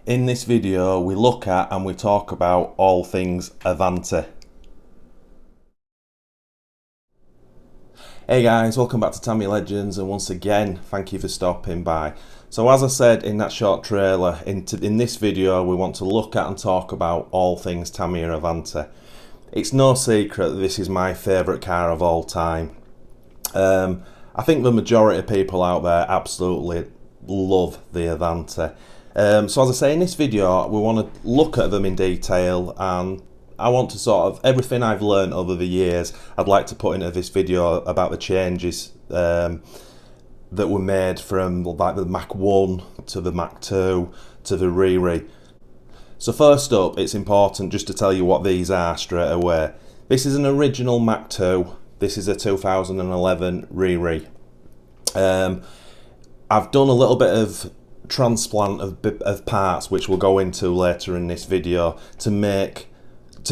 In this video we look at and we talk about all things Avante. Hey guys, welcome back to Tamiya Legends, and once again thank you for stopping by. So as I said in that short trailer, in this video we want to look at and talk about all things Tamiya Avante. It's no secret that this is my favourite car of all time. I think the majority of people out there absolutely love the Avante. So as I say, in this video we want to look at them in detail, and I want to sort of, everything I've learned over the years I'd like to put into this video about the changes that were made from like the Mach 1 to the Mach 2 to the Riri. So first up, it's important just to tell you what these are straight away. This is an original Mach 2, this is a 2011 Riri. I've done a little bit of transplant of parts, which we'll go into later in this video, to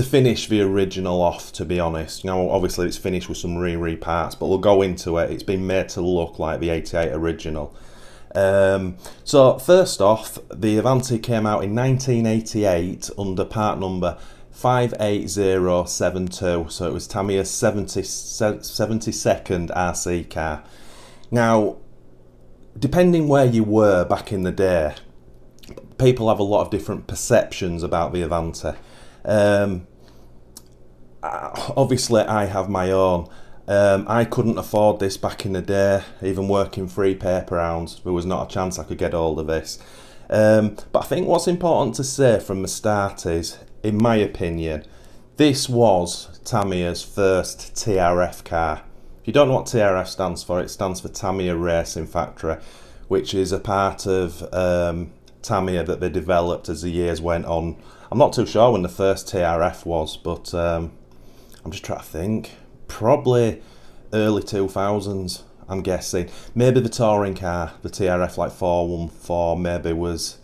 finish the original off, to be honest. Now obviously it's finished with some Riri parts, but we'll go into it. It's been made to look like the 88 original. So first off, the Avante came out in 1988 under part number 58072, so it was Tamiya's 72nd RC car. Now, depending where you were back in the day, people have a lot of different perceptions about the Avante. Obviously I have my own. I couldn't afford this back in the day, even working free paper rounds. There was not a chance I could get hold of this. But I think what's important to say from the start is, in my opinion, this was Tamiya's first TRF car. If you don't know what TRF stands for, it stands for Tamiya Racing Factory, which is a part of Tamiya that they developed as the years went on. I'm not too sure when the first TRF was, but I'm just trying to think. Probably early 2000s, I'm guessing. Maybe the touring car, the TRF like 414, maybe was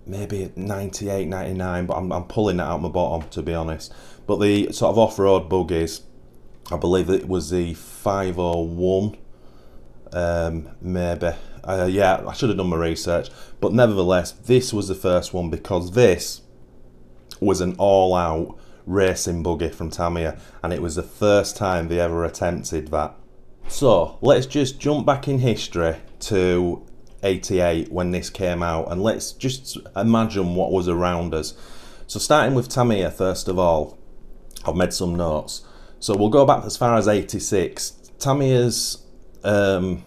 98, 99, but I'm pulling that out my bottom, to be honest. But the sort of off-road buggies, I believe it was the 501, maybe. Yeah, I should have done my research. But nevertheless, this was the first one, because this was an all-out racing buggy from Tamiya, and it was the first time they ever attempted that. So let's just jump back in history to 88 when this came out, and let's just imagine what was around us. So starting with Tamiya, first of all, I've made some notes. So we'll go back as far as 86. Tamiya's kind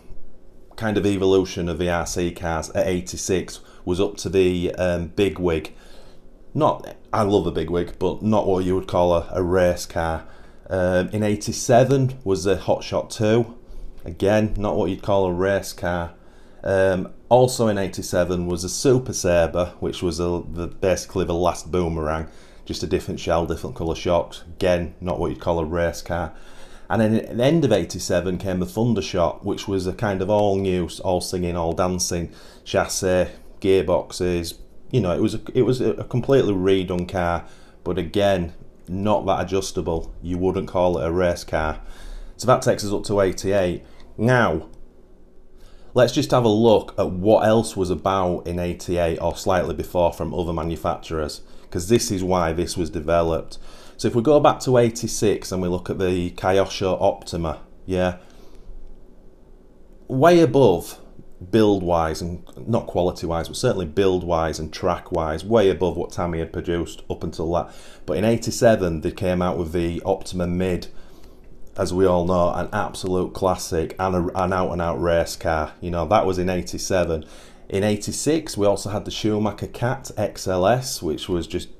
of evolution of the RC cars at 86 was up to the big wig. Not, I love a big wig, but not what you would call a race car. In 87 was the Hotshot 2. Again, not what you'd call a race car. Also in 87 was a Super Sabre, which was basically the last Boomerang. Just a different shell, different colour shocks. Again, not what you'd call a race car. And then at the end of 87 came the Thundershot, which was a kind of all new, all singing, all dancing chassis, gearboxes. You know, it was a completely redone car, but again, not that adjustable. You wouldn't call it a race car. So that takes us up to 88. Now, let's just have a look at what else was about in 88 or slightly before from other manufacturers, because this is why this was developed. So if we go back to 86 and we look at the Kyosho Optima, yeah, way above build-wise, and not quality-wise, but certainly build-wise and track-wise, way above what Tamiya had produced up until that. But in 87 they came out with the Optima Mid, as we all know, an absolute classic and an out-and-out race car. You know, that was in 87. In 86 we also had the Schumacher Cat XLS, which was just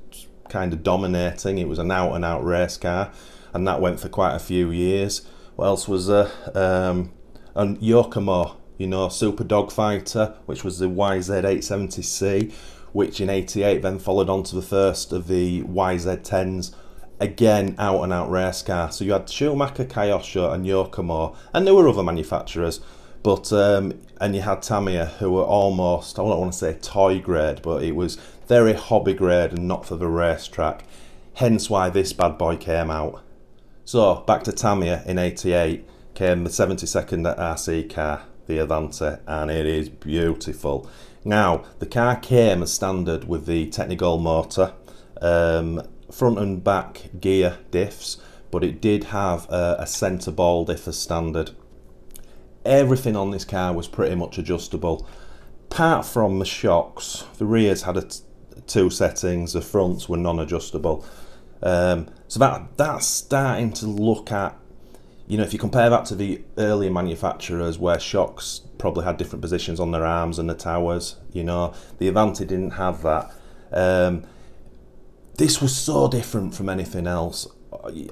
kind of dominating. It was an out-and-out race car, and that went for quite a few years. What else was there? And Yokomo, you know, Super Dogfighter, which was the YZ870C, which in 88 then followed on to the first of the YZ10s. Again, out-and-out race car. So you had Schumacher, Kyosho and Yokomo, and there were other manufacturers, but and you had Tamiya, who were almost, I don't want to say toy grade, but it was very hobby grade and not for the racetrack. Hence why this bad boy came out. So back to Tamiya in 88 came the 72nd RC car, the Avante, and it is beautiful. Now, the car came as standard with the Technical motor, front and back gear diffs, but it did have a centre ball diff as standard. Everything on this car was pretty much adjustable, apart from the shocks. The rears had two settings, the fronts were non-adjustable. So that's starting to look at, you know, if you compare that to the earlier manufacturers where shocks probably had different positions on their arms and the towers, you know, the Avante didn't have that. This was so different from anything else.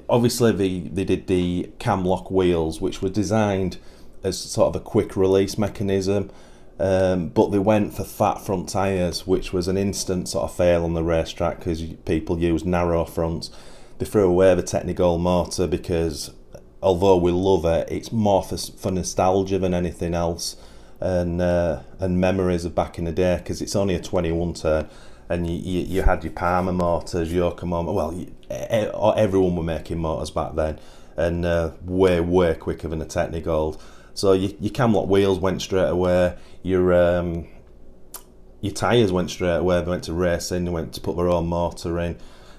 Obviously they did the cam lock wheels, which were designed as sort of a quick release mechanism, but they went for fat front tyres, which was an instant sort of fail on the racetrack because people use narrow fronts. They threw away the Technical motor because although we love it, it's more for nostalgia than anything else, and memories of back in the day, because it's only a 21 turn, and you had your Palmer motors, Yokohama. Well, everyone were making motors back then, and way quicker than the Technical. So your cam lock wheels went straight away. Your tyres went straight away. They went to racing. They went to put their own motor in.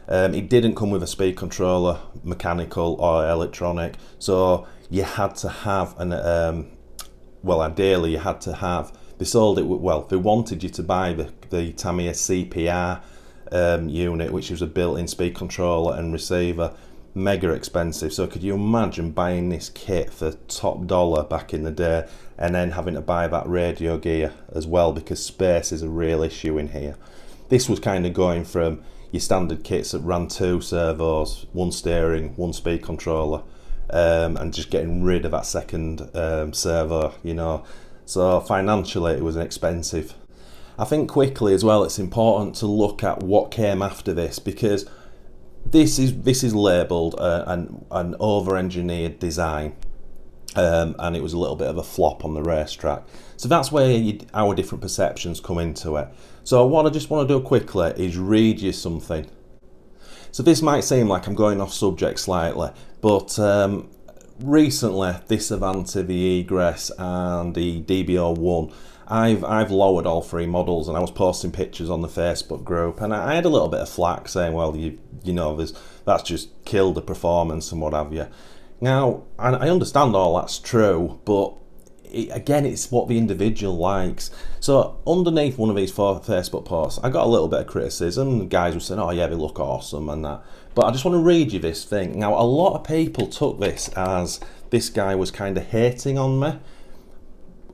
It didn't come with a speed controller, mechanical or electronic. So you had to have ideally you had to have. They sold it. Well, they wanted you to buy the Tamiya CPR unit, which was a built-in speed controller and receiver. Mega expensive. So could you imagine buying this kit for top dollar back in the day and then having to buy that radio gear as well, because space is a real issue in here. This was kind of going from your standard kits that ran 2 servos, 1 steering, 1 speed controller, and just getting rid of that second servo, you know. So financially it was expensive. I think quickly as well, it's important to look at what came after this, because this is labelled an over-engineered design, and it was a little bit of a flop on the racetrack. So that's where our different perceptions come into it. So what I just want to do quickly is read you something. So this might seem like I'm going off subject slightly, but recently this Avante, the Egress and the DB01, I've lowered all 3 models, and I was posting pictures on the Facebook group, and I had a little bit of flack saying, well, you know, that's just killed the performance and what have you. Now, I understand all that's true, but again, it's what the individual likes. So underneath one of these Facebook posts, I got a little bit of criticism. The guys were saying, oh yeah, they look awesome and that. But I just want to read you this thing. Now, a lot of people took this as this guy was kind of hating on me.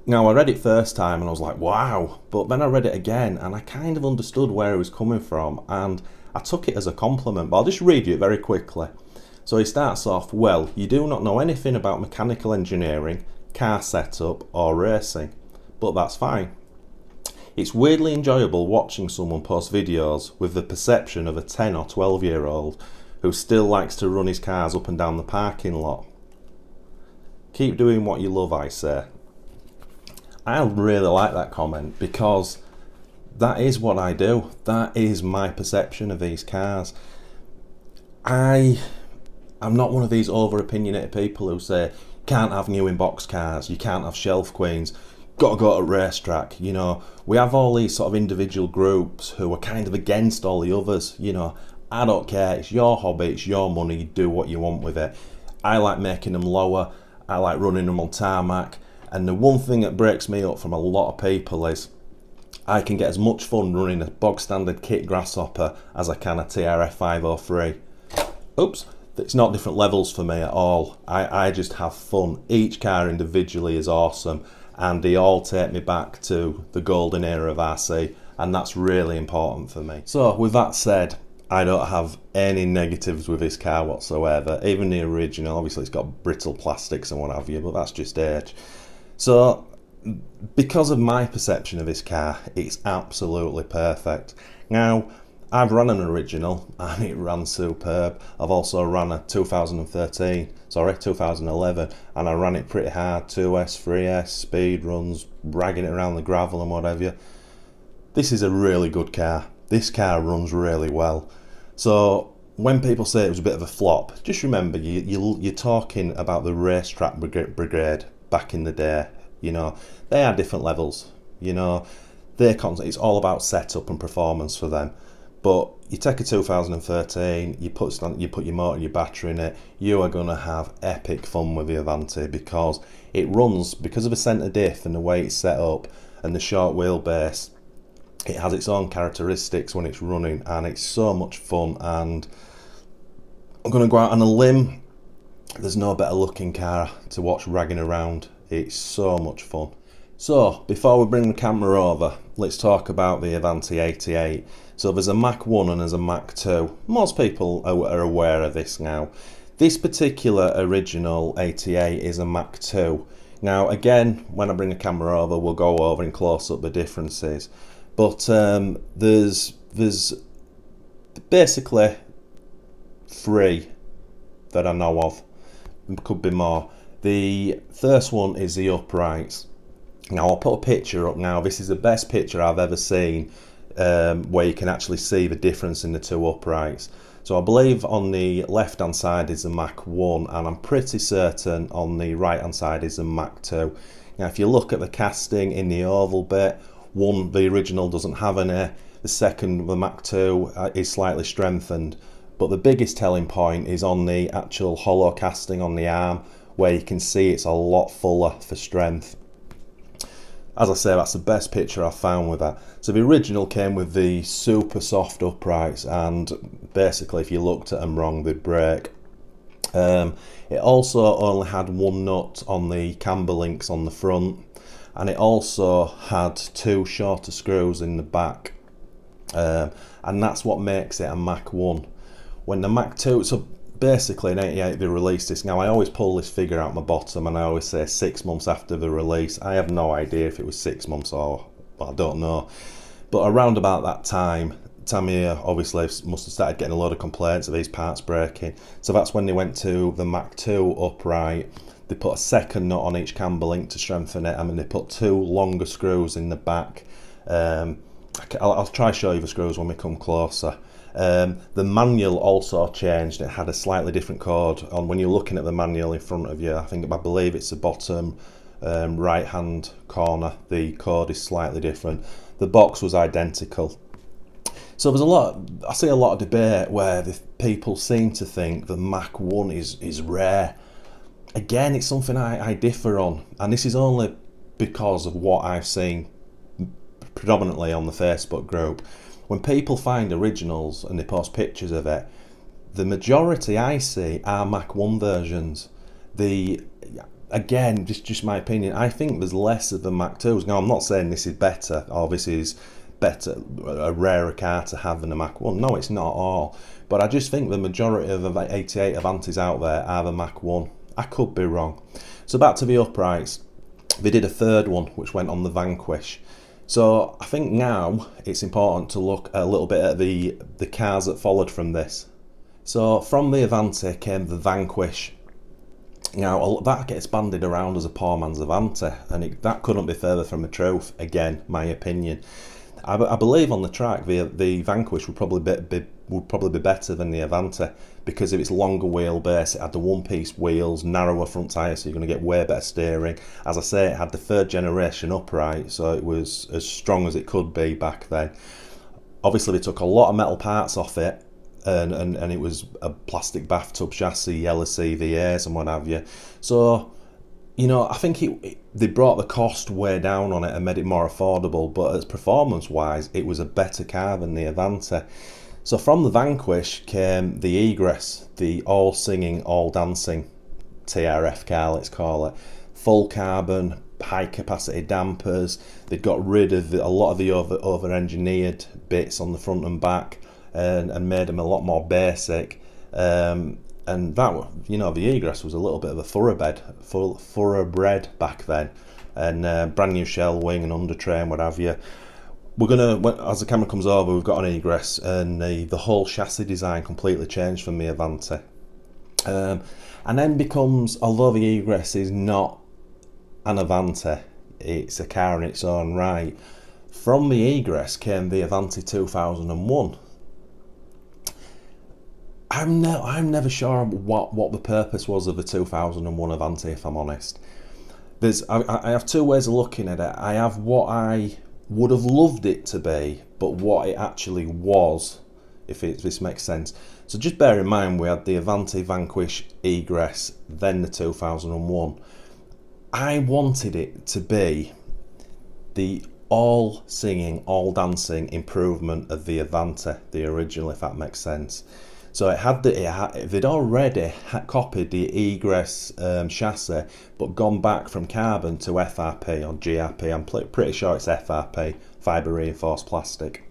Now, I read it first time and I was like, wow. But then I read it again and I kind of understood where he was coming from, and I took it as a compliment. But I'll just read you it very quickly. So he starts off, well, you do not know anything about mechanical engineering, car setup or racing, but that's fine. It's weirdly enjoyable watching someone post videos with the perception of a 10 or 12 year old who still likes to run his cars up and down the parking lot. Keep doing what you love, I say. I really like that comment, because that is what I do. That is my perception of these cars. I'm not one of these over-opinionated people who say, can't have new in-box cars, you can't have shelf queens, got to go to a racetrack. You know, we have all these sort of individual groups who are kind of against all the others. You know, I don't care, it's your hobby, it's your money, you do what you want with it. I like making them lower, I like running them on tarmac. And the one thing that breaks me up from a lot of people is I can get as much fun running a bog standard kit Grasshopper as I can a TRF 503. Oops, it's not different levels for me at all. I just have fun. Each car individually is awesome, and they all take me back to the golden era of RC, and that's really important for me. So with that said, I don't have any negatives with this car whatsoever. Even the original, obviously it's got brittle plastics and what have you, but that's just age. So, because of my perception of this car, it's absolutely perfect. Now, I've run an original and it ran superb. I've also run a 2011, and I ran it pretty hard, 2S, 3S, speed runs, ragging it around the gravel and whatever. This is a really good car. This car runs really well. So, when people say it was a bit of a flop, just remember, you're talking about the racetrack brigade back in the day. You know, they are different levels. You know, it's all about setup and performance for them. But you take a 2013, you put your motor and your battery in it, you are going to have epic fun with the Avante, because it runs, because of the centre diff and the way it's set up and the short wheelbase, it has its own characteristics when it's running, and it's so much fun. And I'm going to go out on a limb, there's no better looking car to watch ragging around. It's so much fun. So before we bring the camera over, let's talk about the Avante 88. So there's a Mach 1 and there's a Mach 2. Most people are aware of this now. This particular original 88 is a Mach 2. Now again, when I bring the camera over, we'll go over and close up the differences. But there's basically 3 that I know of. There could be more. The first one is the uprights. Now I'll put a picture up now. This is the best picture I've ever seen, where you can actually see the difference in the 2 uprights. So I believe on the left hand side is the Mach 1, and I'm pretty certain on the right hand side is the Mach 2. Now if you look at the casting in the oval bit, the original doesn't have any, the second, the Mach 2, is slightly strengthened. But the biggest telling point is on the actual hollow casting on the arm, where you can see it's a lot fuller for strength. As I say, that's the best picture I've found with that. So the original came with the super soft uprights, and basically if you looked at them wrong, they'd break. It also only had 1 nut on the camber links on the front, and it also had 2 shorter screws in the back, and that's what makes it a Mach 1. When the Mach 2, so basically in 88 they released this. Now I always pull this figure out my bottom and I always say 6 months after the release. I have no idea if it was 6 months or, I don't know. But around about that time, Tamiya obviously must have started getting a lot of complaints of these parts breaking. So that's when they went to the Mach 2 upright. They put a second nut on each camber link to strengthen it. I mean, they put 2 longer screws in the back. I'll try to show you the screws when we come closer. The manual also changed. It had a slightly different code on when you're looking at the manual in front of you. I believe it's the bottom right hand corner. The code is slightly different. The box was identical. So I see a lot of debate where the people seem to think the Mach 1 is rare. Again, it's something I differ on, and this is only because of what I've seen predominantly on the Facebook group. When people find originals and they post pictures of it, the majority I see are Mach 1 versions. Again, just my opinion, I think there's less of the Mach 2s. Now, I'm not saying this is better, or this is better, a rarer car to have than a Mach 1. No, it's not at all. But I just think the majority of the 88 Avantes out there are the Mach 1. I could be wrong. So back to the uprights. They did a third one, which went on the Vanquish. So I think now it's important to look a little bit at the cars that followed from this. So from the Avante came the Vanquish. Now that gets bandied around as a poor man's Avante, and that couldn't be further from the truth. Again, my opinion. I believe on the track the Vanquish would probably be better than the Avante, because of its longer wheelbase. It had the one-piece wheels, narrower front tyres, so you're going to get way better steering. As I say, it had the 3rd generation upright, so it was as strong as it could be back then. Obviously they took a lot of metal parts off it, and it was a plastic bathtub chassis, yellow CVAs and what have you. So, you know, I think they brought the cost way down on it and made it more affordable, but as performance-wise, it was a better car than the Avante. So from the Vanquish came the Egress, the all-singing, all-dancing TRF car, let's call it. Full carbon, high-capacity dampers. They'd got rid of a lot of the over-engineered bits on the front and back, and made them a lot more basic. And that, you know, the Egress was a little bit of a thoroughbred back then, and brand new shell wing and undertrain, what have you. We're gonna, as the camera comes over, we've got an Egress, and the whole chassis design completely changed from the Avante. And then becomes, although the Egress is not an Avante, it's a car in its own right. From the Egress came the Avante 2001. I'm never sure what the purpose was of the 2001 Avante, if I'm honest. I have 2 ways of looking at it. I have what I would have loved it to be, but what it actually was, if this makes sense. So just bear in mind, we had the Avante, Vanquish, Egress, then the 2001. I wanted it to be the all singing, all dancing improvement of the Avante, the original, if that makes sense. So they'd already copied the Egress chassis, but gone back from carbon to FRP or GRP. I'm pretty sure it's FRP, fibre reinforced plastic.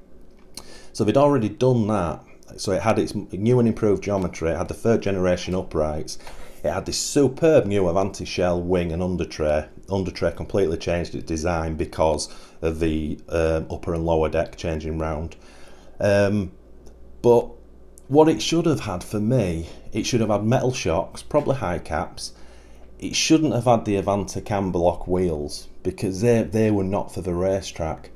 So they'd already done that. So it had its new and improved geometry. It had the third generation uprights. It had this superb new Avante shell, wing and under tray. Under tray completely changed its design because of the upper and lower deck changing round. But what it should have had for me, it should have had metal shocks, probably high caps. It shouldn't have had the Avante camber lock wheels because they were not for the racetrack.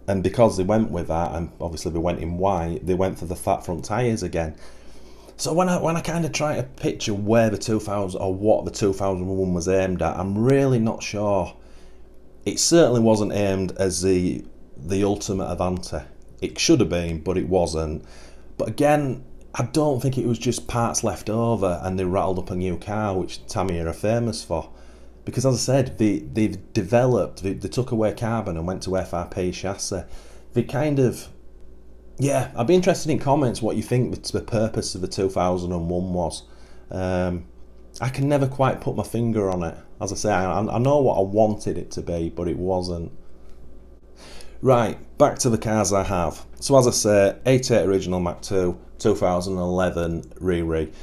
And because they went with that, and obviously they went in white, they went for the fat front tyres again. So when I kind of try to picture where the 2000 or what the 2001 was aimed at, I'm really not sure. It certainly wasn't aimed as the ultimate Avante. It should have been, but it wasn't. But again, I don't think it was just parts left over and they rattled up a new car, which Tamiya are famous for. Because as I said, they've developed, they took away carbon and went to FRP chassis. They kind of, yeah, I'd be interested in comments what you think the purpose of the 2001 was. I can never quite put my finger on it. As I say, I know what I wanted it to be, but it wasn't. Right, back to the cars I have. So as I say, 88 original Mach 2, 2011 Riri.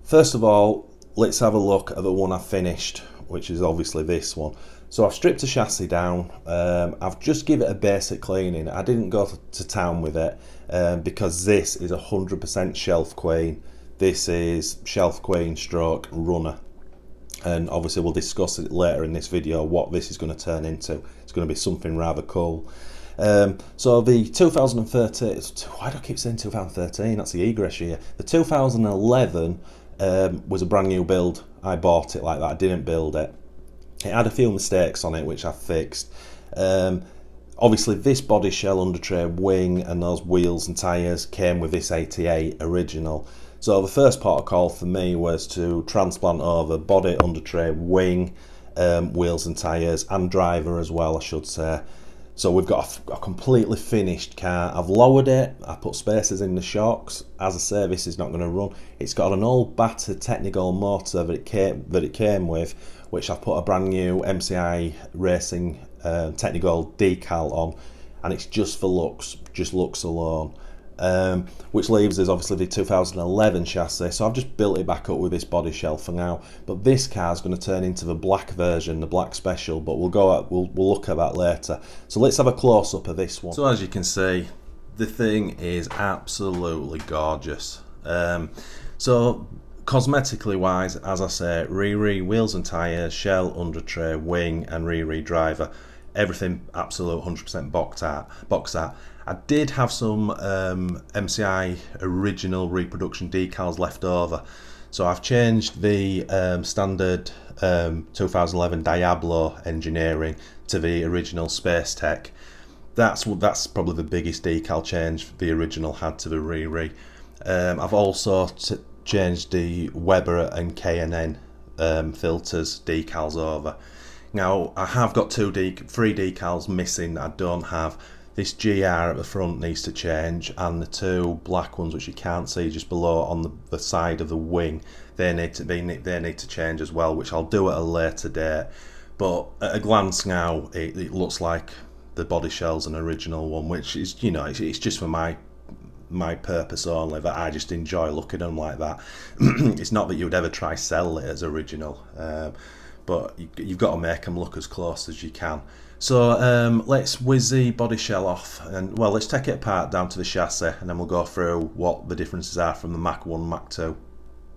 First of all, let's have a look at the one I finished, which is obviously this one. So I've stripped the chassis down. I've just given it a basic cleaning. I didn't go to town with it because this is 100% shelf queen. This is shelf queen stroke runner. And obviously we'll discuss it later in this video what this is going to turn into. It's going to be something rather cool. So the 2013, why do I keep saying 2013? That's the Egress year. The 2011 was a brand new build. I bought it like that, I didn't build it. It had a few mistakes on it which I fixed. Obviously this body shell, under tray, wing and those wheels and tyres came with this 88 original. So the first port of call for me was to transplant over body, under tray, wing, wheels and tyres, and driver as well, I should say. So we've got a completely finished car. I've lowered it, I put spacers in the shocks. As I say, this is not going to run. It's got an old battered technical motor that it came with, which I put a brand new MCI Racing technical decal on, and it's just for looks, just looks alone. Which leaves us obviously the 2011 chassis, so I've just built it back up with this body shell for now. But this car is going to turn into the black version, the black special, but we'll look at that later. So let's have a close-up of this one. So as you can see, the thing is absolutely gorgeous. So cosmetically wise, as I say, Riri wheels and tyres, shell, under tray, wing and Riri driver, everything absolute 100% box art. I did have some MCI original reproduction decals left over, so I've changed the standard 2011 Diablo engineering to the original Space Tech. That's probably the biggest decal change the original had to the Riri. I've also changed the Weber and K&N filters decals over. Now I have got three decals missing that I don't have. This GR at the front needs to change, and the two black ones which you can't see just below on the side of the wing, they need to change as well, which I'll do at a later date. But at a glance now, it looks like the body shell's an original one, which is, you know, it's just for my purpose only, that I just enjoy looking at them like that. It's not that you would ever try sell it as original, but you've got to make them look as close as you can. So let's whiz the body shell off, and well, let's take it apart down to the chassis, and then we'll go through what the differences are from the Mach 1, Mach 2.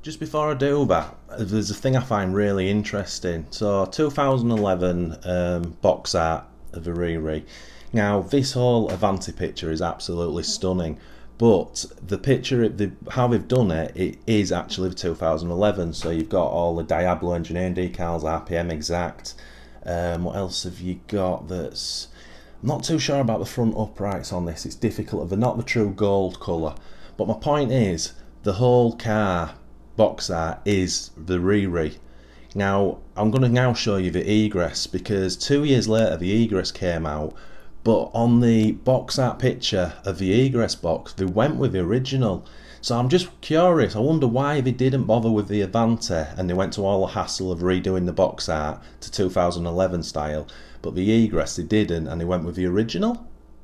Just before I do that, there's a thing I find really interesting. So 2011 box art of the Riri. Now this whole Avante picture is absolutely stunning, but the picture, how they've done it, it is actually the 2011. So you've got all the Diablo engineering decals, RPM exact. What else have you got? That's I'm not too sure about the front uprights on this. It's difficult. They're not the true gold colour. But my point is, the whole car box art is the Riri. Now, I'm going to now show you the Egress, because 2 years later the Egress came out, but on the box art picture of the Egress box, they went with the original. So I'm just curious, I wonder why they didn't bother with the Avante and they went to all the hassle of redoing the box art to 2011 style, but the Egress they didn't, and they went with the original.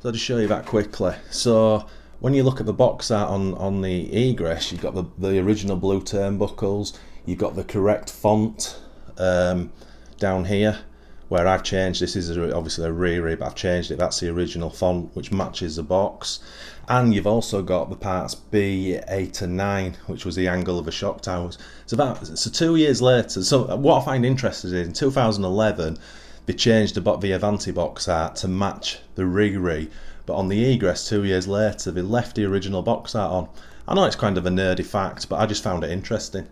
So I'll just show you that quickly. So when you look at the box art on the Egress, you've got the original blue turnbuckles, you've got the correct font down here, where I've changed, this is obviously a Riri, but I've changed it, that's the original font which matches the box. And you've also got the parts B8 and 9, which was the angle of the shock towers. So 2 years later, so what I find interesting is in 2011 they changed the Avante box art to match the Riri, but on the Egress 2 years later they left the original box art on. I know it's kind of a nerdy fact, but I just found it interesting.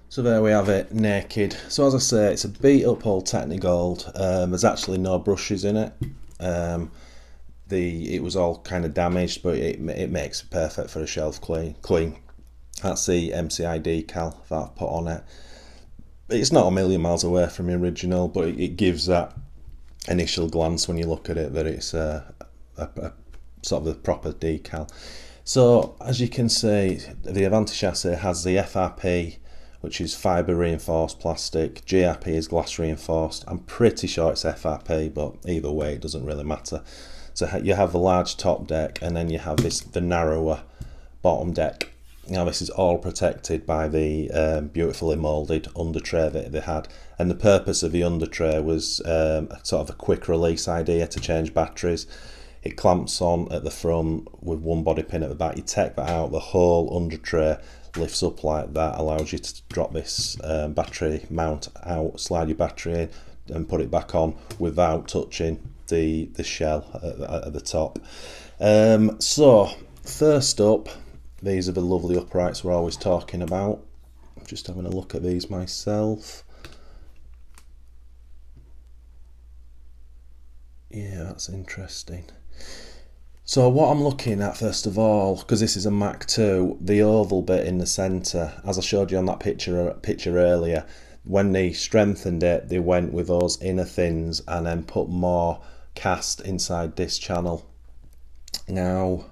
So there we have it, naked. So as I say, it's a beat up old Technigold. There's actually no brushes in it. It was all kind of damaged, but it makes it perfect for a shelf clean. That's the MCI decal that I've put on it. It's not a million miles away from the original, but it gives that initial glance when you look at it that it's a sort of a proper decal. So as you can see, the Avante chassis has the FRP, which is fibre reinforced plastic. GRP is glass reinforced. I'm pretty sure it's FRP, but either way it doesn't really matter. So you have the large top deck, and then you have the narrower bottom deck. Now this is all protected by the beautifully moulded under tray that they had, and the purpose of the under tray was sort of a quick release idea to change batteries. It clamps on at the front with one body pin at the back. You take that out, the whole under tray lifts up like that, allows you to drop this battery mount out, slide your battery in and put it back on without touching the shell at the top. So first up, these are the lovely uprights we're always talking about. I'm just having a look at these myself. Yeah, that's interesting. So what I'm looking at first of all, because this is a Mach 2, the oval bit in the centre, as I showed you on that picture earlier, when they strengthened it, they went with those inner thins and then put more cast inside this channel. Now,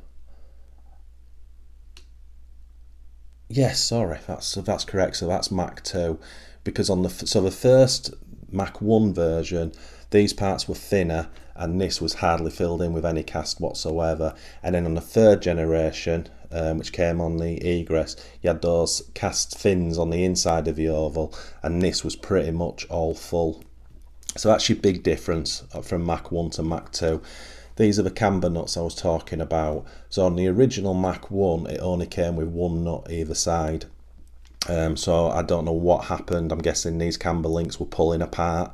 yes, sorry, that's correct. So that's Mach 2, because the first Mach 1 version, these parts were thinner and this was hardly filled in with any cast whatsoever. And then on the third generation, which came on the Egress, you had those cast fins on the inside of the oval, and this was pretty much all full. So that's your big difference from Mach 1 to Mach 2. These are the camber nuts I was talking about. So on the original Mach 1, it only came with one nut either side. So I don't know what happened. I'm guessing these camber links were pulling apart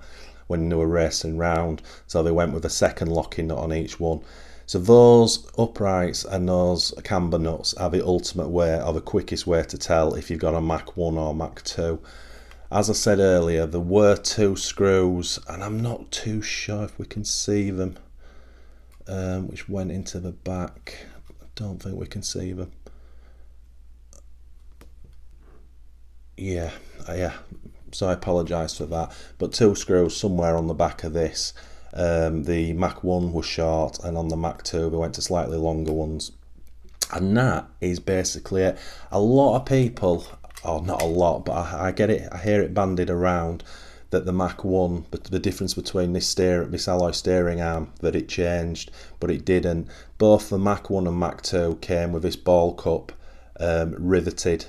when they were racing round, so they went with a second locking nut on each one. So those uprights and those camber nuts are the ultimate way, or the quickest way to tell if you've got a Mach 1 or Mach 2. As I said earlier, there were two screws, and I'm not too sure if we can see them, which went into the back. I don't think we can see them. Yeah. So I apologise for that, but two screws somewhere on the back of this. The Mach 1 was short, and on the Mach 2 we went to slightly longer ones, and that is basically it. A lot of people, or not a lot, but I get it, I hear it bandied around that the Mach 1, but the difference between this alloy steering arm, that it changed, but it didn't. Both the Mach 1 and Mach 2 came with this ball cup riveted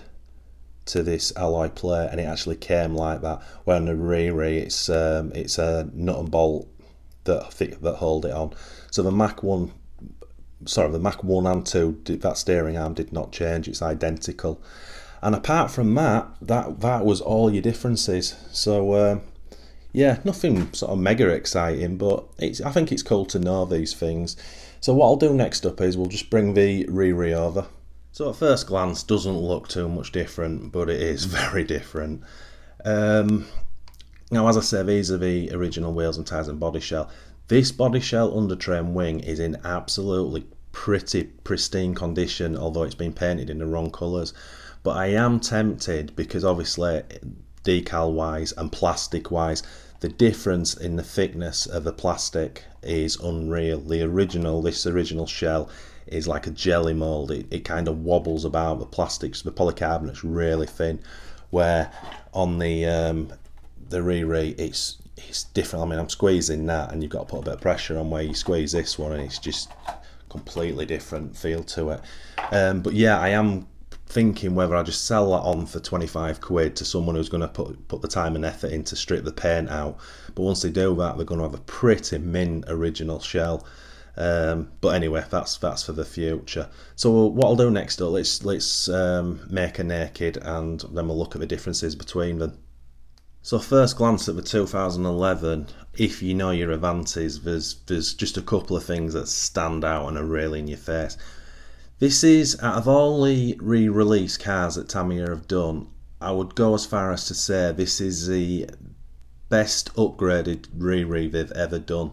to this alloy plate, and it actually came like that. Where on the Riri, it's a nut and bolt that hold it on. So the Mach 1 and 2, that steering arm did not change. It's identical. And apart from that was all your differences. So yeah, nothing sort of mega exciting, but I think it's cool to know these things. So what I'll do next up is we'll just bring the Riri over. So at first glance doesn't look too much different, but it is very different. Now, as I say, these are the original wheels and tyres and body shell. This body shell undertrain wing is in absolutely pretty pristine condition, although it's been painted in the wrong colours. But I am tempted, because obviously decal wise and plastic wise, the difference in the thickness of the plastic is unreal. This original shell is like a jelly mould. It kind of wobbles about. The plastics, the polycarbonate's really thin, where on the Riri it's different. I mean, I'm squeezing that, and you've got to put a bit of pressure on where you squeeze this one, and it's just completely different feel to it. But yeah, I am thinking whether I just sell that on for 25 quid to someone who's going to put the time and effort in to strip the paint out. But once they do that, they're going to have a pretty mint original shell. But anyway, that's for the future. So what I'll do next up, let's make a naked, and then we'll look at the differences between them. So first glance at the 2011, if you know your Avantes, there's just a couple of things that stand out and are really in your face. This is, out of all the re-release cars that Tamiya have done, I would go as far as to say this is the best upgraded Riri they've ever done.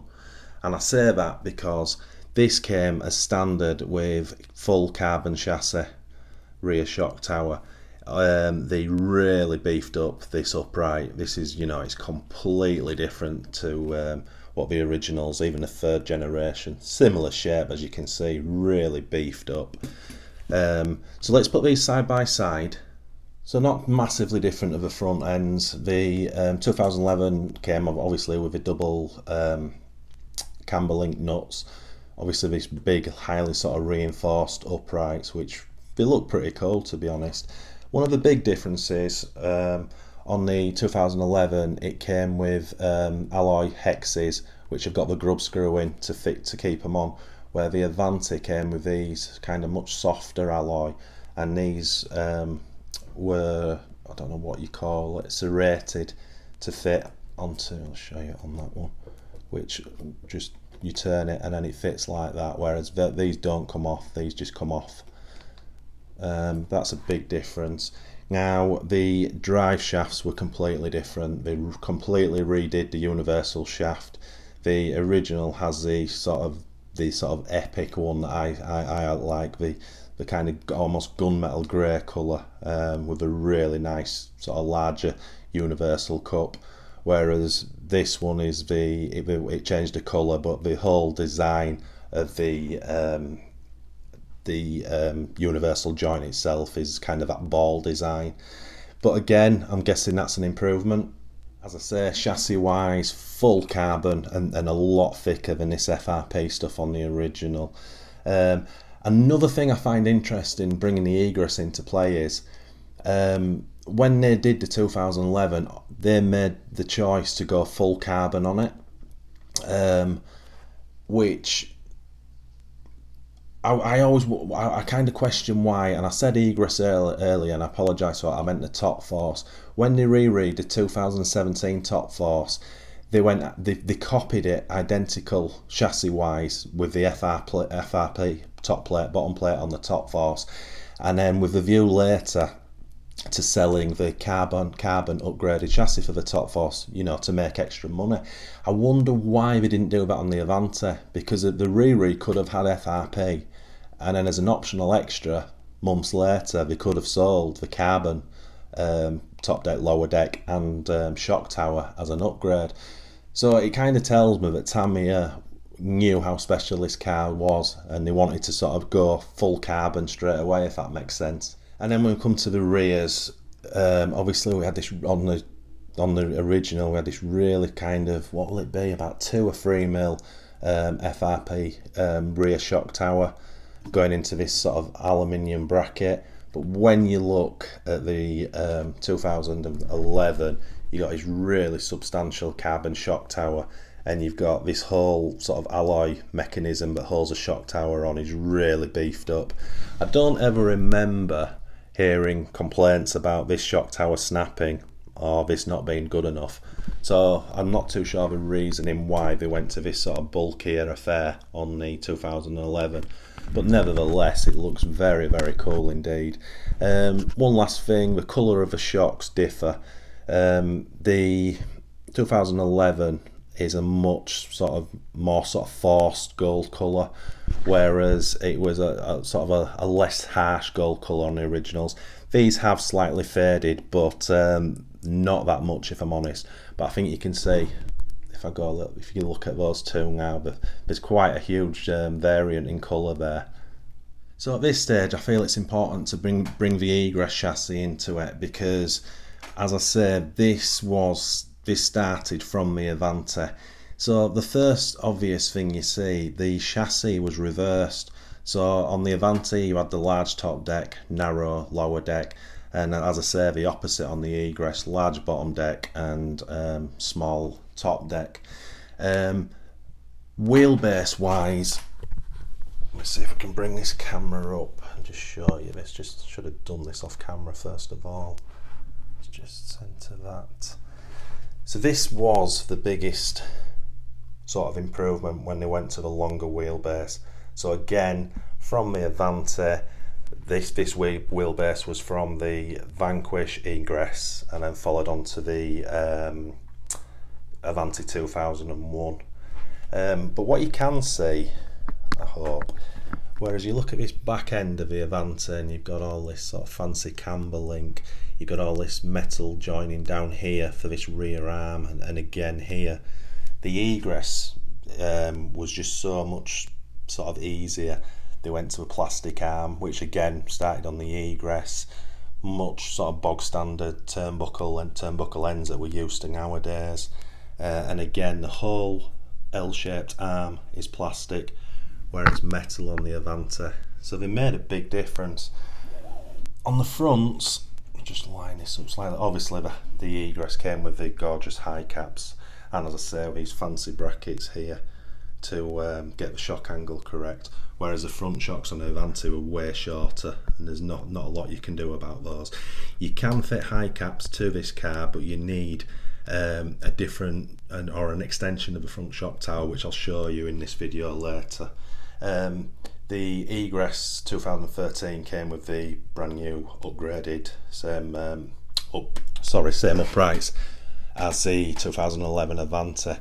And I say that because this came as standard with full carbon chassis, rear shock tower. They really beefed up this upright. This is, it's completely different to what the originals, even the third generation. Similar shape, as you can see, really beefed up. So let's put these side by side. So not massively different of the front ends. The 2011 came obviously with a double camber link nuts. Obviously these big, highly sort of reinforced uprights, which they look pretty cool, to be honest. One of the big differences on the 2011, it came with alloy hexes, which have got the grub screw in to keep them on, where the Avante came with these kind of much softer alloy, and these were, I don't know what you call it, serrated to fit onto, I'll show you on that one, which just, you turn it and then it fits like that, whereas these don't come off, these just come off. That's a big difference. Now the drive shafts were completely different. They completely redid the universal shaft. The original has the sort of epic one that I like, the kind of almost gunmetal grey colour, with a really nice sort of larger universal cup, whereas this one is it changed the colour, but the whole design of the universal joint itself is kind of that ball design. But again, I'm guessing that's an improvement. As I say, chassis wise, full carbon and a lot thicker than this FRP stuff on the original. Another thing I find interesting bringing the Egress into play is when they did the 2011, they made the choice to go full carbon on it, which I kind of question why, and I said Egress earlier, and I apologise for that, I meant the Top Force. When they reread the 2017 Top Force, they copied it identical chassis wise with the FRP top plate, bottom plate on the Top Force, and then with the view later to selling the carbon upgraded chassis for the Top Force, to make extra money. I wonder why they didn't do that on the Avante, because the Riri could have had FRP, and then as an optional extra, months later, they could have sold the carbon top deck, lower deck, and shock tower as an upgrade. So it kind of tells me that Tamiya knew how special this car was, and they wanted to sort of go full carbon straight away, if that makes sense. And then when we come to the rears, obviously we had this on the original, we had this really kind of, what will it be, about 2 or 3 mil FRP rear shock tower going into this sort of aluminium bracket. But when you look at the 2011, you got this really substantial carbon shock tower, and you've got this whole sort of alloy mechanism that holds a shock tower on is really beefed up. I don't ever remember hearing complaints about this shock tower snapping or this not being good enough, so I'm not too sure of the reasoning why they went to this sort of bulkier affair on the 2011, but nevertheless it looks very, very cool indeed. One last thing, the colour of the shocks differ. The 2011 is a much more forced gold colour, whereas it was a less harsh gold colour on the originals. These have slightly faded, but not that much, if I'm honest. But I think you can see, if you look at those two now, there's quite a huge variant in colour there. So at this stage, I feel it's important to bring the Egress chassis into it, because, as I said, this started from the Avante. So the first obvious thing you see, the chassis was reversed. So on the Avante you had the large top deck, narrow lower deck, and as I say, the opposite on the Egress, large bottom deck and small top deck. Wheelbase wise, let's see if I can bring this camera up and just show you this. Just should have done this off camera first of all. Let's just center that. So this was the biggest sort of improvement when they went to the longer wheelbase. So again, from the Avante, this wheelbase was from the Vanquish Egress, and then followed on to the Avante 2001. But what you can see, I hope, whereas you look at this back end of the Avante and you've got all this sort of fancy camber link, you've got all this metal joining down here for this rear arm, and again here. The Egress was just so much sort of easier. They went to a plastic arm, which again started on the Egress, much sort of bog standard turnbuckle ends that we're used to nowadays. And again, the whole L-shaped arm is plastic, whereas metal on the Avante. So they made a big difference. On the fronts, just line this up slightly. Obviously the Egress came with the gorgeous high caps, and as I say, these fancy brackets here to get the shock angle correct, whereas the front shocks on the Avante were way shorter, and there's not a lot you can do about those. You can fit high caps to this car, but you need a different or an extension of the front shock tower, which I'll show you in this video later. The Egress 2013 came with the brand new upgraded same uprights as the 2011 Avante.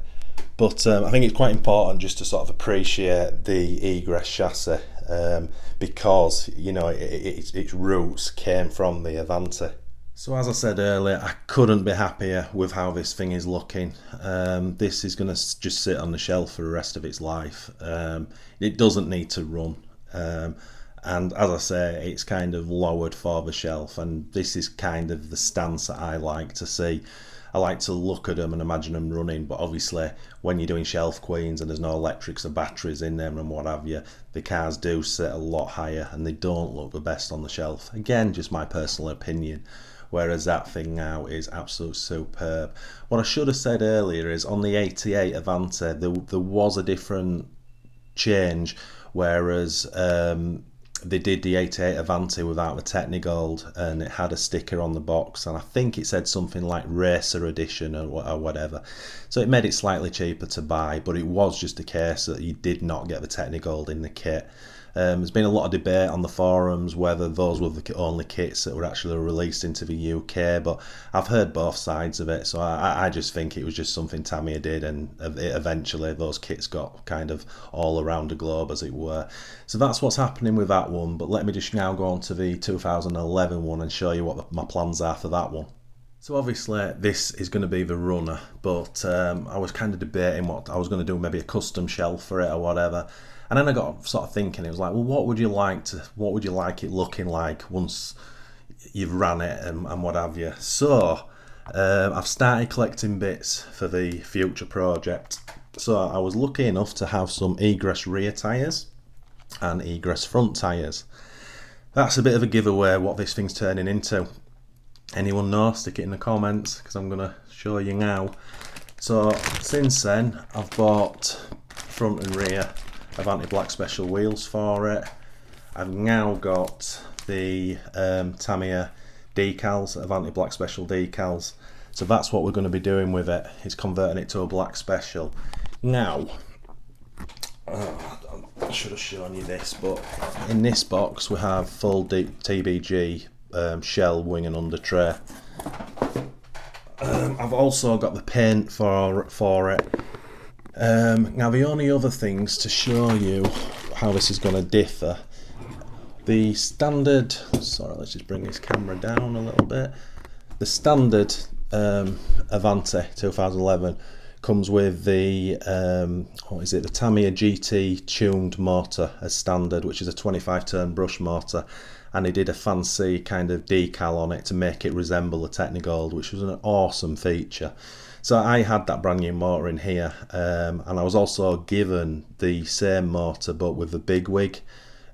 But I think it's quite important just to sort of appreciate the Egress chassis, because you know its roots came from the Avante. So as I said earlier, I couldn't be happier with how this thing is looking. This is going to just sit on the shelf for the rest of its life. It doesn't need to run. And as I say, it's kind of lowered for the shelf, and this is kind of the stance that I like to see. I like to look at them and imagine them running, but obviously when you're doing shelf queens and there's no electrics or batteries in them and what have you, the cars do sit a lot higher and they don't look the best on the shelf. Again, just my personal opinion, whereas that thing now is absolutely superb. What I should have said earlier is on the 88 Avante, there was a different change, whereas they did the 88 Avante without the Technigold, and it had a sticker on the box, and I think it said something like Racer Edition or whatever. So it made it slightly cheaper to buy, but it was just a case that you did not get the Technigold in the kit. There's been a lot of debate on the forums whether those were the only kits that were actually released into the UK, but I've heard both sides of it, so I just think it was just something Tamiya did, and eventually those kits got kind of all around the globe, as it were. So that's what's happening with that one, but let me just now go on to the 2011 one and show you what my plans are for that one. So obviously this is going to be the runner, but I was kind of debating what I was going to do, maybe a custom shelf for it or whatever. And then I got sort of thinking, it was like, well, what would you like it looking like once you've ran it and what have you? So I've started collecting bits for the future project. So I was lucky enough to have some Egress rear tyres and Egress front tyres. That's a bit of a giveaway what this thing's turning into. Anyone know? Stick it in the comments, because I'm going to show you now. So since then, I've bought front and rear Avante Black Special wheels for it. I've now got the Tamiya decals, Avante Black Special decals. So that's what we're going to be doing with it, is converting it to a Black Special. Now, I should have shown you this, but in this box we have full TBG shell, wing and under tray. I've also got the paint for it. Now the only other things to show you how this is going to differ, the standard, sorry, let's just bring this camera down a little bit. The standard Avante 2011 comes with the what is it, the Tamiya GT tuned motor as standard, which is a 25 turn brush motor, and they did a fancy kind of decal on it to make it resemble the Technigold, which was an awesome feature. So I had that brand new motor in here, and I was also given the same motor but with the big wig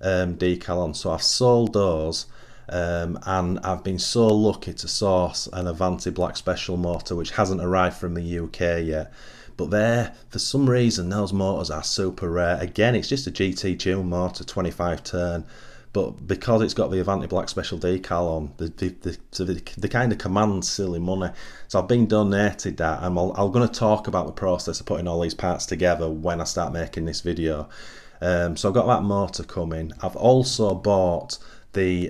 decal on. So I've sold those, and I've been so lucky to source an Avante Black Special motor which hasn't arrived from the UK yet. But there, for some reason, those motors are super rare. Again, it's just a GT tune motor, 25 turn. But because it's got the Avante Black Special decal on, they kind of command silly money. So I've been donated that, and I'm going to talk about the process of putting all these parts together when I start making this video. So I've got that motor coming. I've also bought the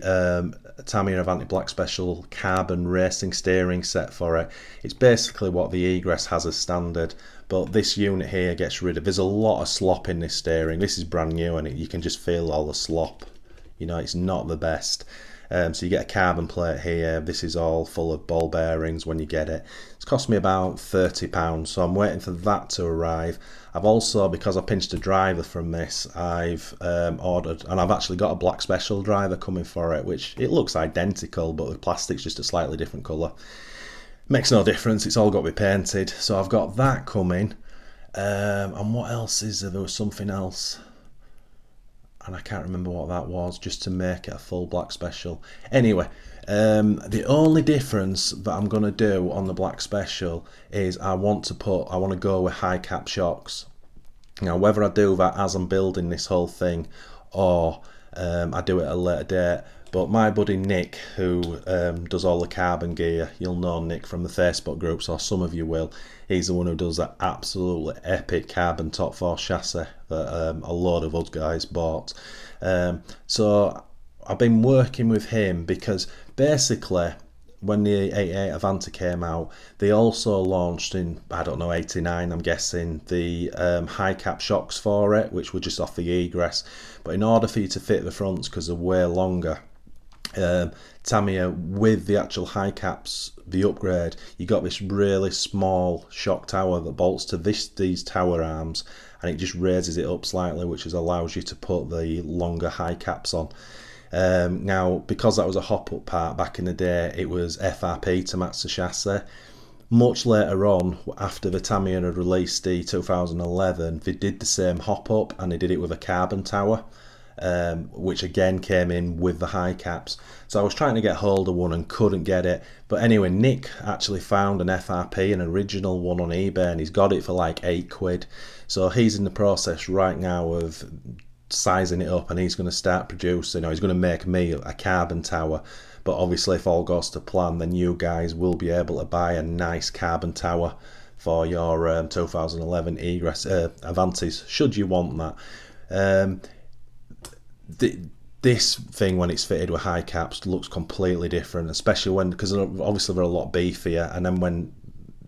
Tamiya Avante Black Special carbon racing steering set for it. It's basically what the Egress has as standard, but this unit here gets rid of, there's a lot of slop in this steering. This is brand new and you can just feel all the slop. You know, it's not the best. So you get a carbon plate here. This is all full of ball bearings when you get it. It's cost me about £30, so I'm waiting for that to arrive. I've also, because I pinched a driver from this, I've ordered, and I've actually got a Black Special driver coming for it, which it looks identical, but the plastic's just a slightly different colour. Makes no difference, it's all got to be painted. So I've got that coming. And what else is there? There was something else, and I can't remember what that was, just to make it a full Black Special. Anyway, the only difference that I'm going to do on the Black Special is I want to go with high cap shocks. Now, whether I do that as I'm building this whole thing or I do it at a later date, but my buddy Nick, who does all the carbon gear, you'll know Nick from the Facebook groups, or some of you will. He's the one who does that absolutely epic carbon top force chassis that a load of us guys bought. So I've been working with him because basically when the 88 Avante came out, they also launched in, I don't know, 89 I'm guessing, the high cap shocks for it, which were just off the Egress. But in order for you to fit the fronts, because they're way longer, Tamiya, with the actual high caps, the upgrade, you got this really small shock tower that bolts to these tower arms, and it just raises it up slightly, which allows you to put the longer high caps on. Now, because that was a hop-up part back in the day, it was FRP to match the chassis. Much later on, after the Tamiya had released the 2011, they did the same hop-up, and they did it with a carbon tower, which again came in with the high caps. So I was trying to get hold of one and couldn't get it. But anyway, Nick actually found an FRP, an original one, on eBay, and he's got it for like £8. So he's in the process right now of sizing it up, and he's going to start producing, or he's going to make me a carbon tower. But obviously, if all goes to plan, then you guys will be able to buy a nice carbon tower for your 2011 Egress Avantes, should you want that. This thing, when it's fitted with high caps, looks completely different, especially because obviously they're a lot beefier, and then when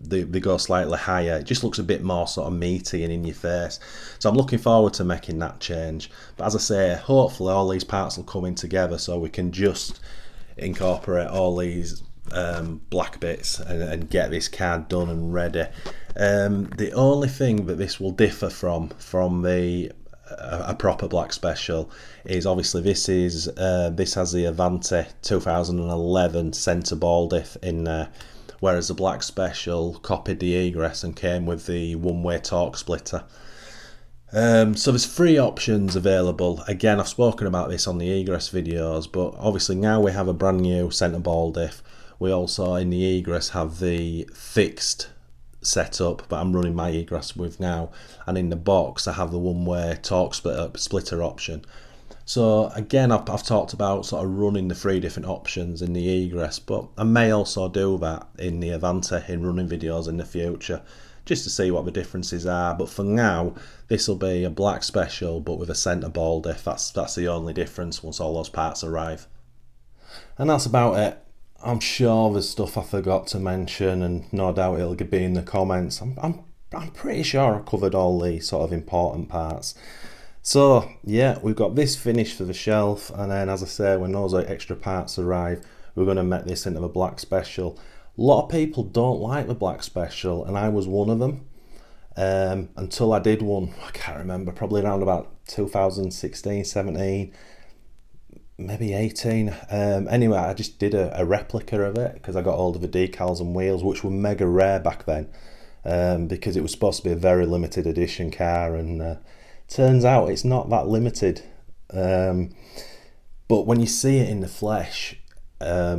they go slightly higher, it just looks a bit more sort of meaty and in your face. So I'm looking forward to making that change. But as I say, hopefully all these parts will come in together so we can just incorporate all these black bits and get this car done and ready. The only thing that this will differ from a proper Black Special is obviously this has the Avante 2011 centre ball diff in there, whereas the Black Special copied the Egress and came with the one-way torque splitter. So there's 3 options available. Again, I've spoken about this on the Egress videos, but obviously now we have a brand new centre ball diff. We also in the Egress have the fixed setup, but I'm running my Egress with now, and in the box I have the one-way torque splitter option. So again, I've talked about sort of running the 3 different options in the Egress, but I may also do that in the Avante in running videos in the future, just to see what the differences are. But for now, this will be a Black Special but with a centre ball diff. That's the only difference once all those parts arrive. And that's about it. I'm sure there's stuff I forgot to mention, and no doubt it'll be in the comments. I'm I'm pretty sure I covered all the sort of important parts. So yeah, we've got this finished for the shelf, and then as I say, when those extra parts arrive, we're going to make this into a black special. A lot of people don't like the black special, and I was one of them. Until I did one, I can't remember, probably around about 2016, 17, maybe 18. Anyway, I just did a replica of it because I got hold of the decals and wheels, which were mega rare back then, because it was supposed to be a very limited edition car, and turns out it's not that limited. But when you see it in the flesh,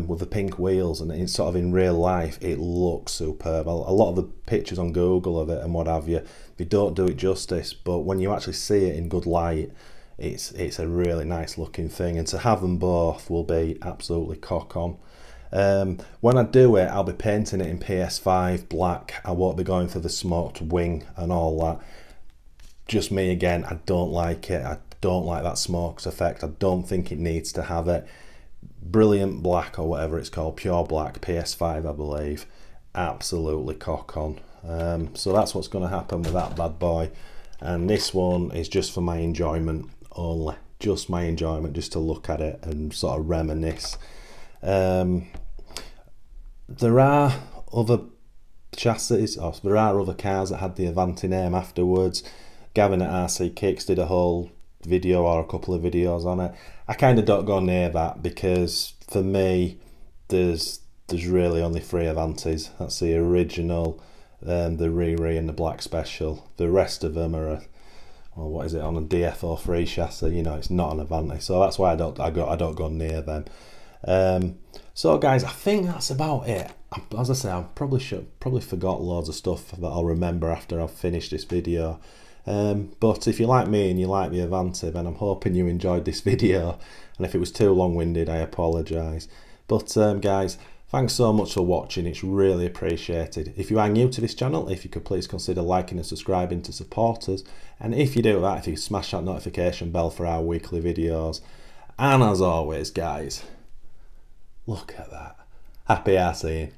with the pink wheels and it's sort of in real life, it looks superb. A lot of the pictures on Google of it and what have you, they don't do it justice, but when you actually see it in good light, it's a really nice looking thing, and to have them both will be absolutely cock on. When I do it, I'll be painting it in PS5 black. I won't be going for the smoked wing and all that. Just me again, I don't like it. I don't like that smokes effect. I don't think it needs to have it. Brilliant black, or whatever it's called, pure black, PS5 I believe, absolutely cock on. So that's what's going to happen with that bad boy, and this one is just for my enjoyment only, just my enjoyment, just to look at it and sort of reminisce. There are other chassis, or there are other cars that had the Avante name afterwards. Gavin at RC Kicks did a whole video or a couple of videos on it. I kind of don't go near that because for me there's really only 3 Avantes. That's the original, the Riri and the black special. The rest of them are on a DF03 chassis. You know, it's not an Avante, so that's why I don't go near them. So guys, I think that's about it. As I say, I probably forgot loads of stuff that I'll remember after I've finished this video. But if you like me and you like the Avante, then I'm hoping you enjoyed this video, and if it was too long-winded, I apologise. But guys, thanks so much for watching, it's really appreciated. If you are new to this channel, if you could please consider liking and subscribing to support us, and if you do that, if you smash that notification bell for our weekly videos. And as always guys, look at that, happy RCing.